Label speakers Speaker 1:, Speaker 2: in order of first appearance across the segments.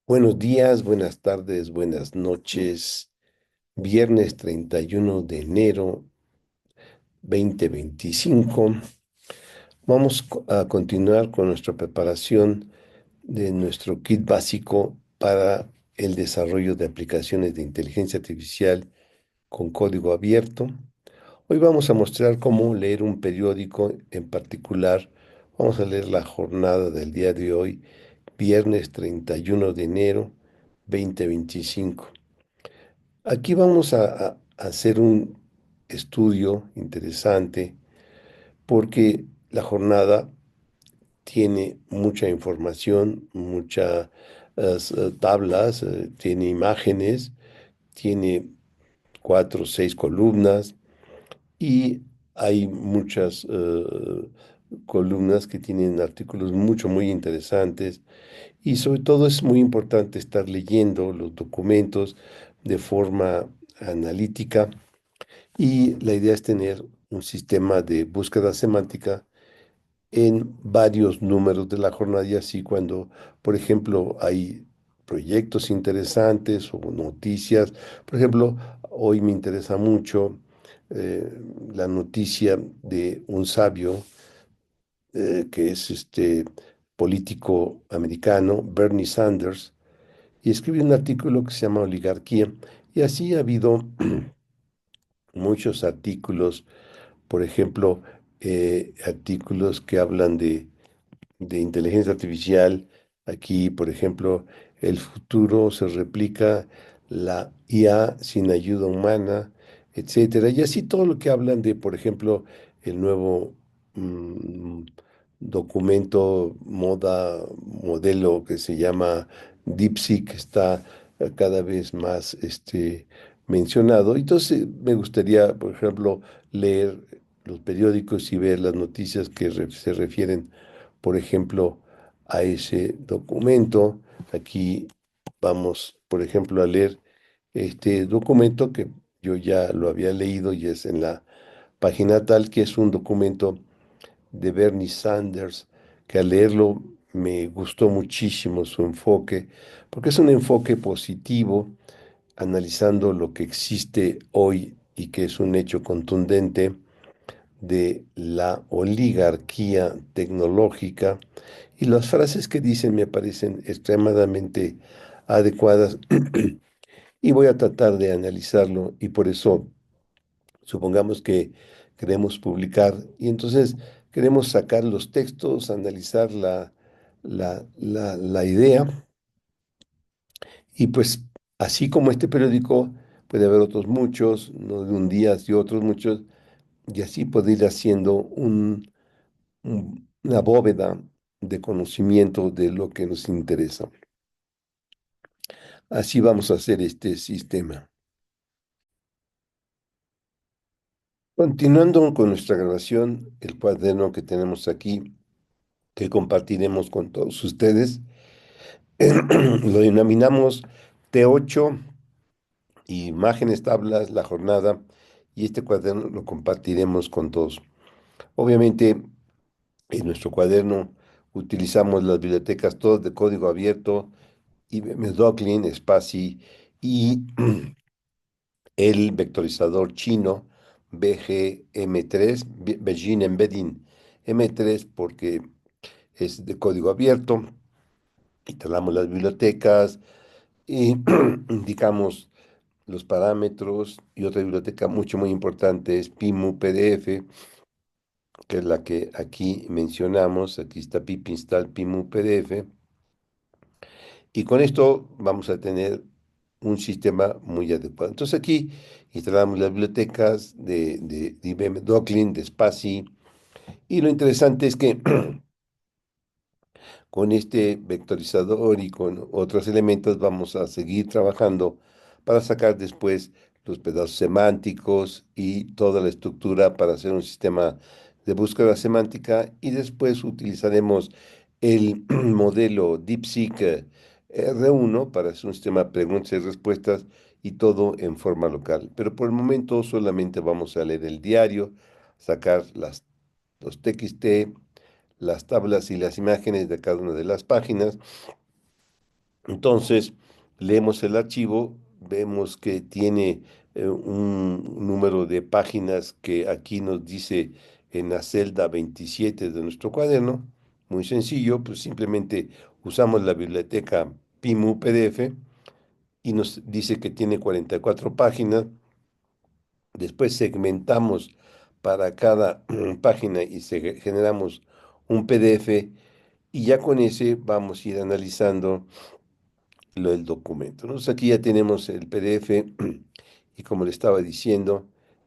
Speaker 1: Buenos días, buenas tardes, buenas noches. Viernes 31 de enero 2025. Vamos a continuar con nuestra preparación de nuestro kit básico para el desarrollo de aplicaciones de inteligencia artificial con código abierto. Hoy vamos a mostrar cómo leer un periódico en particular. Vamos a leer la jornada del día de hoy, viernes 31 de enero 2025. Aquí vamos a hacer un estudio interesante porque la jornada tiene mucha información, muchas tablas, tiene imágenes, tiene cuatro o seis columnas y hay muchas columnas que tienen artículos muy interesantes y sobre todo es muy importante estar leyendo los documentos de forma analítica y la idea es tener un sistema de búsqueda semántica en varios números de la jornada y así cuando, por ejemplo, hay proyectos interesantes o noticias. Por ejemplo, hoy me interesa mucho eh, la noticia de un sabio que es este político americano, Bernie Sanders, y escribe un artículo que se llama Oligarquía. Y así ha habido muchos artículos, por ejemplo, artículos que hablan de inteligencia artificial. Aquí, por ejemplo, el futuro se replica, la IA sin ayuda humana, etcétera. Y así todo lo que hablan de, por ejemplo, el nuevo mm, documento, modelo que se llama DeepSeek, que está cada vez más mencionado. Entonces, me gustaría, por ejemplo, leer los periódicos y ver las noticias que se refieren, por ejemplo, a ese documento. Aquí vamos, por ejemplo, a leer este documento que yo ya lo había leído y es en la página tal, que es un documento de Bernie Sanders, que al leerlo me gustó muchísimo su enfoque, porque es un enfoque positivo, analizando lo que existe hoy y que es un hecho contundente de la oligarquía tecnológica, y las frases que dicen me parecen extremadamente adecuadas y voy a tratar de analizarlo y por eso supongamos que queremos publicar y entonces queremos sacar los textos, analizar la idea y pues así como este periódico puede haber otros muchos, no de un día y otros muchos, y así puede ir haciendo una bóveda de conocimiento de lo que nos interesa. Así vamos a hacer este sistema. Continuando con nuestra grabación, el cuaderno que tenemos aquí, que compartiremos con todos ustedes, lo denominamos T8, imágenes, tablas, la jornada, y este cuaderno lo compartiremos con todos. Obviamente, en nuestro cuaderno utilizamos las bibliotecas todas de código abierto, IBM Docklin, Spacy y el vectorizador chino BGM3, Beijing Embedding M3, porque es de código abierto. Instalamos las bibliotecas y indicamos los parámetros. Y otra biblioteca muy importante es PIMU PDF, que es la que aquí mencionamos. Aquí está pip install PIMU PDF. Y con esto vamos a tener un sistema muy adecuado. Entonces aquí instalamos las bibliotecas de IBM Docklin, de Spacy, y lo interesante es que con este vectorizador y con otros elementos vamos a seguir trabajando para sacar después los pedazos semánticos y toda la estructura para hacer un sistema de búsqueda semántica y después utilizaremos el modelo DeepSeek R1 para hacer un sistema de preguntas y respuestas y todo en forma local. Pero por el momento solamente vamos a leer el diario, sacar los TXT, las tablas y las imágenes de cada una de las páginas Entonces, leemos el archivo, vemos que tiene un número de páginas que aquí nos dice en la celda 27 de nuestro cuaderno. Muy sencillo, pues simplemente usamos la biblioteca PIMU PDF y nos dice que tiene 44 páginas. Después segmentamos para cada página y generamos un PDF y ya con ese vamos a ir analizando lo del documento, ¿no? Entonces aquí ya tenemos el PDF y como le estaba diciendo,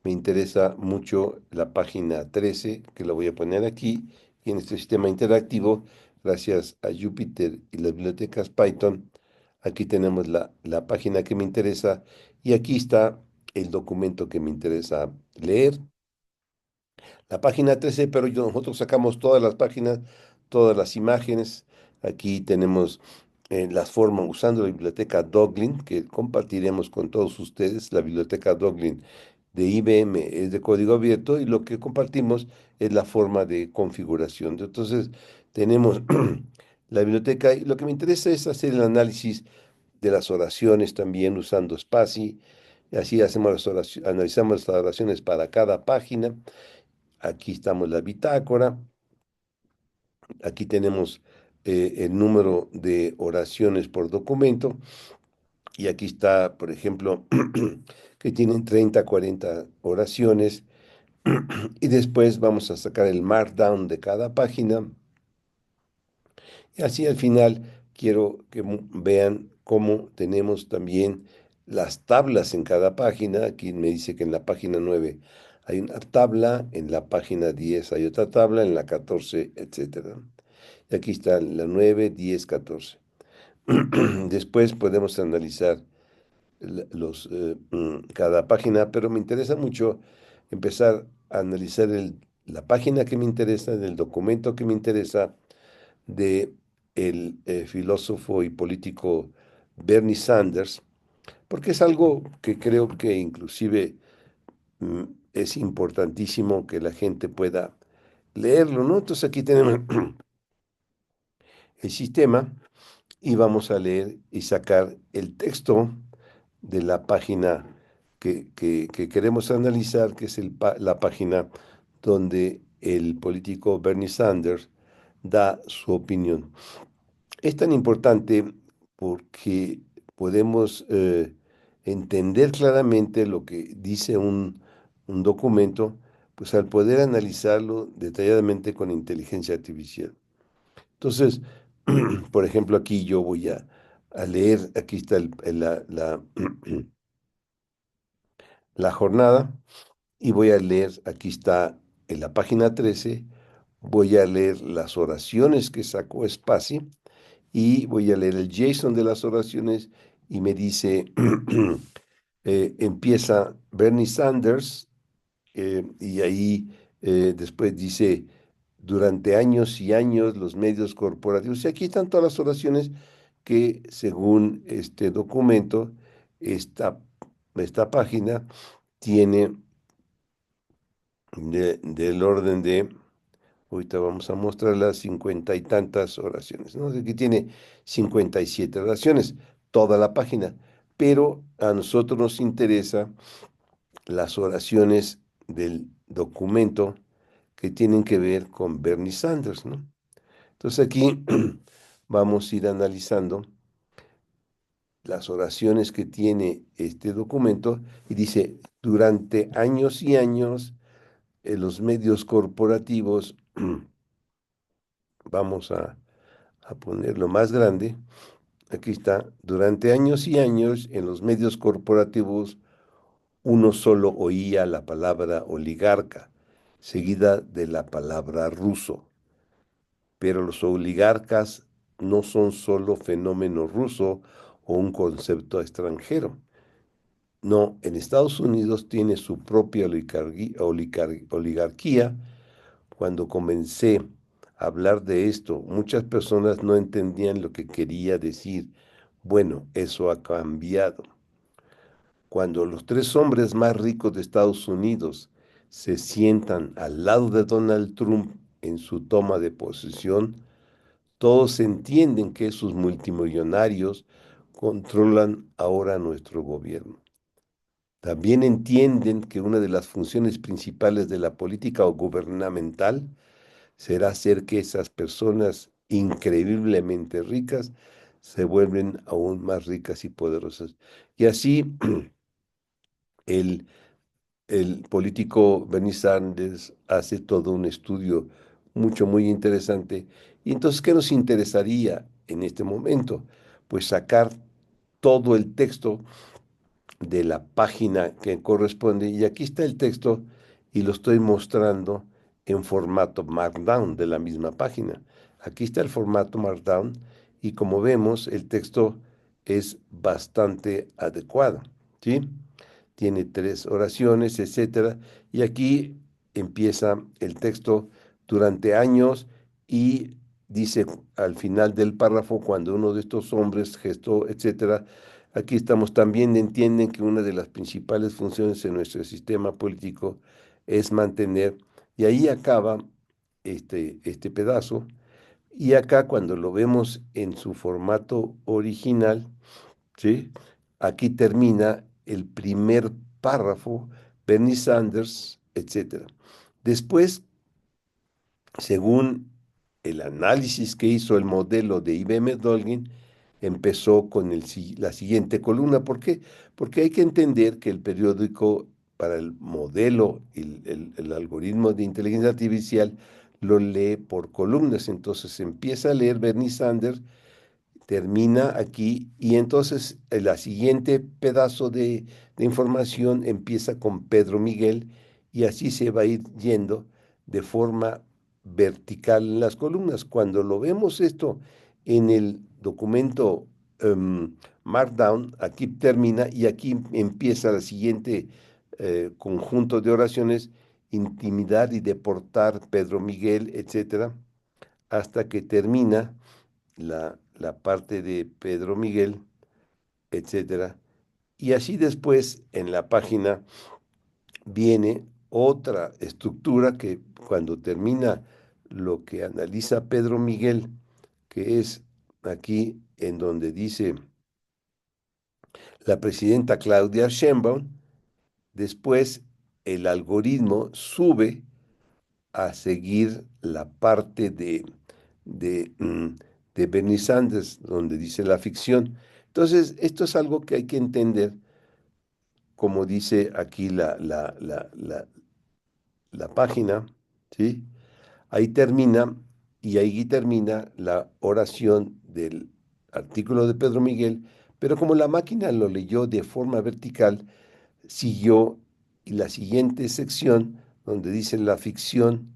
Speaker 1: me interesa mucho la página 13 que la voy a poner aquí y en este sistema interactivo, gracias a Jupyter y las bibliotecas Python, aquí tenemos la página que me interesa y aquí está el documento que me interesa leer. La página 13, pero nosotros sacamos todas las páginas, todas las imágenes. Aquí tenemos las formas usando la biblioteca Doglin, que compartiremos con todos ustedes. La biblioteca Doglin de IBM es de código abierto y lo que compartimos es la forma de configuración. Entonces, tenemos la biblioteca y lo que me interesa es hacer el análisis de las oraciones también usando Spacy. Así hacemos analizamos las oraciones para cada página. Aquí estamos la bitácora. Aquí tenemos el número de oraciones por documento. Y aquí está, por ejemplo, que tienen 30, 40 oraciones. Y después vamos a sacar el markdown de cada página. Y así al final quiero que vean cómo tenemos también las tablas en cada página. Aquí me dice que en la página 9 hay una tabla, en la página 10 hay otra tabla, en la 14, etcétera. Y aquí está la 9, 10, 14. Después podemos analizar cada página, pero me interesa mucho empezar a analizar la página que me interesa, del documento que me interesa, de el filósofo y político Bernie Sanders, porque es algo que creo que inclusive mm, es importantísimo que la gente pueda leerlo, ¿no? Entonces aquí tenemos el sistema y vamos a leer y sacar el texto de la página que queremos analizar, que es la página donde el político Bernie Sanders da su opinión. Es tan importante porque podemos entender claramente lo que dice un documento, pues al poder analizarlo detalladamente con inteligencia artificial. Entonces, por ejemplo, aquí yo voy a leer, aquí está la jornada, y voy a leer, aquí está en la página 13, voy a leer las oraciones que sacó Spassy y voy a leer el JSON de las oraciones y me dice, empieza Bernie Sanders y ahí después dice, durante años y años los medios corporativos, y aquí están todas las oraciones que según este documento, esta, esta página tiene del orden de, ahorita vamos a mostrar las 50 y tantas oraciones, ¿no? Aquí tiene 57 oraciones, toda la página, pero a nosotros nos interesa las oraciones del documento que tienen que ver con Bernie Sanders, ¿no? Entonces aquí vamos a ir analizando las oraciones que tiene este documento y dice, durante años y años, los medios corporativos, vamos a ponerlo más grande, aquí está, durante años y años en los medios corporativos uno solo oía la palabra oligarca, seguida de la palabra ruso. Pero los oligarcas no son solo fenómeno ruso o un concepto extranjero. No, en Estados Unidos tiene su propia oligarquía. Cuando comencé a hablar de esto, muchas personas no entendían lo que quería decir. Bueno, eso ha cambiado. Cuando los tres hombres más ricos de Estados Unidos se sientan al lado de Donald Trump en su toma de posesión, Todos entienden que sus multimillonarios controlan ahora nuestro gobierno. También entienden que una de las funciones principales de la política gubernamental será hacer que esas personas increíblemente ricas se vuelven aún más ricas y poderosas. Y así el, el político Bernie Sanders hace todo un estudio muy interesante. Y entonces, ¿qué nos interesaría en este momento? Pues sacar todo el texto de la página que corresponde. Y aquí está el texto y lo estoy mostrando en formato Markdown de la misma página. Aquí está el formato Markdown y como vemos el texto es bastante adecuado, ¿sí? Tiene tres oraciones, etcétera. Y aquí empieza el texto durante años y dice al final del párrafo, cuando uno de estos hombres gestó, etcétera. Aquí estamos también, entienden que una de las principales funciones en nuestro sistema político es mantener, y ahí acaba este pedazo, y acá cuando lo vemos en su formato original, ¿sí? Aquí termina el primer párrafo, Bernie Sanders, etcétera. Después, según el análisis que hizo el modelo de IBM Dolgin, empezó con la siguiente columna. ¿Por qué? Porque hay que entender que el periódico para el modelo y el algoritmo de inteligencia artificial lo lee por columnas. Entonces empieza a leer Bernie Sanders, termina aquí y entonces la siguiente pedazo de información empieza con Pedro Miguel y así se va a ir yendo de forma vertical en las columnas. Cuando lo vemos esto en el documento Markdown, aquí termina y aquí empieza la siguiente conjunto de oraciones: intimidar y deportar Pedro Miguel, etcétera, hasta que termina la parte de Pedro Miguel, etcétera. Y así después en la página viene otra estructura que cuando termina lo que analiza Pedro Miguel, que es aquí en donde dice la presidenta Claudia Sheinbaum, después el algoritmo sube a seguir la parte de, mm, de Bernie Sanders, donde dice la ficción. Entonces, esto es algo que hay que entender, como dice aquí la página, ¿sí? Ahí termina, y ahí termina la oración del artículo de Pedro Miguel, pero como la máquina lo leyó de forma vertical, siguió y la siguiente sección, donde dice la ficción,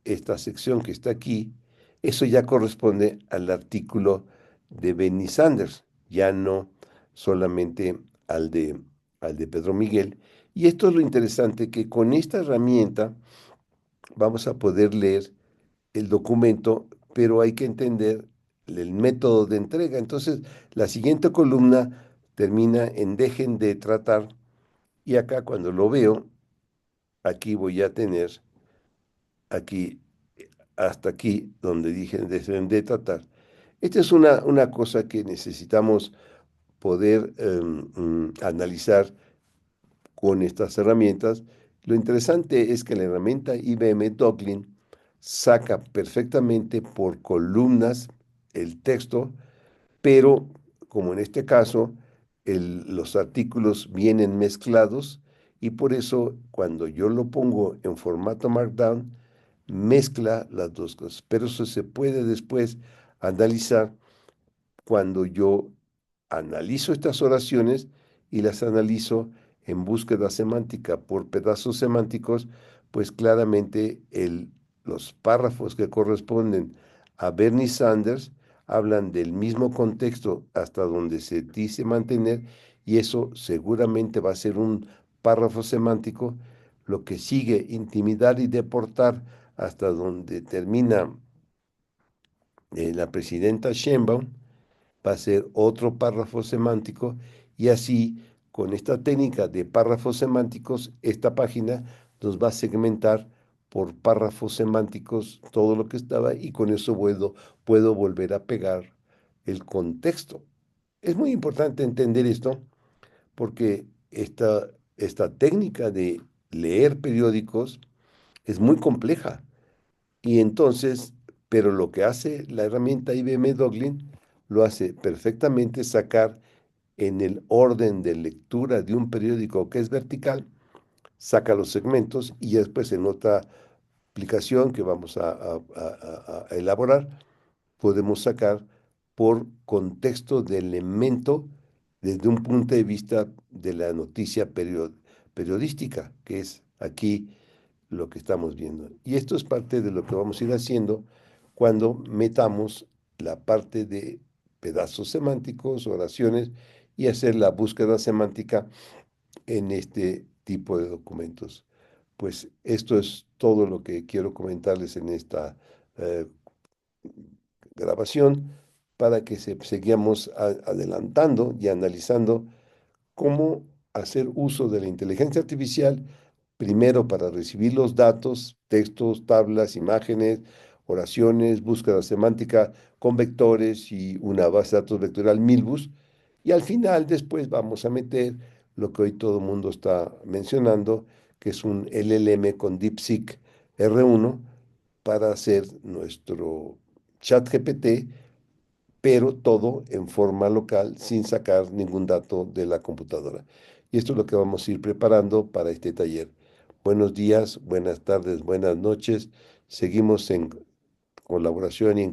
Speaker 1: esta sección que está aquí, eso ya corresponde al artículo de Benny Sanders, ya no solamente al al de Pedro Miguel. Y esto es lo interesante, que con esta herramienta vamos a poder leer el documento, pero hay que entender el método de entrega. Entonces, la siguiente columna termina en dejen de tratar, y acá cuando lo veo, aquí voy a tener aquí hasta aquí donde dije de tratar. Esta es una cosa que necesitamos poder analizar con estas herramientas. Lo interesante es que la herramienta IBM Docklin saca perfectamente por columnas el texto, pero como en este caso, los artículos vienen mezclados y por eso cuando yo lo pongo en formato Markdown, mezcla las dos cosas. Pero eso se puede después analizar cuando yo analizo estas oraciones y las analizo en búsqueda semántica por pedazos semánticos, pues claramente los párrafos que corresponden a Bernie Sanders hablan del mismo contexto hasta donde se dice mantener, y eso seguramente va a ser un párrafo semántico. Lo que sigue, intimidar y deportar, hasta donde termina la presidenta Sheinbaum, va a ser otro párrafo semántico, y así con esta técnica de párrafos semánticos esta página nos va a segmentar por párrafos semánticos todo lo que estaba y con eso puedo volver a pegar el contexto. Es muy importante entender esto porque esta técnica de leer periódicos es muy compleja y entonces, pero lo que hace la herramienta IBM Dublin lo hace perfectamente sacar en el orden de lectura de un periódico que es vertical, saca los segmentos y después en otra aplicación que vamos a elaborar, podemos sacar por contexto de elemento desde un punto de vista de la noticia periodística, que es aquí lo que estamos viendo. Y esto es parte de lo que vamos a ir haciendo cuando metamos la parte de pedazos semánticos, oraciones, y hacer la búsqueda semántica en este tipo de documentos. Pues esto es todo lo que quiero comentarles en esta eh, grabación para que sigamos adelantando y analizando cómo hacer uso de la inteligencia artificial, primero para recibir los datos, textos, tablas, imágenes, oraciones, búsqueda semántica con vectores y una base de datos vectorial Milbus, y al final después vamos a meter lo que hoy todo el mundo está mencionando, que es un LLM con DeepSeek R1 para hacer nuestro chat GPT, pero todo en forma local sin sacar ningún dato de la computadora. Y esto es lo que vamos a ir preparando para este taller. Buenos días, buenas tardes, buenas noches. Seguimos en colaboración y en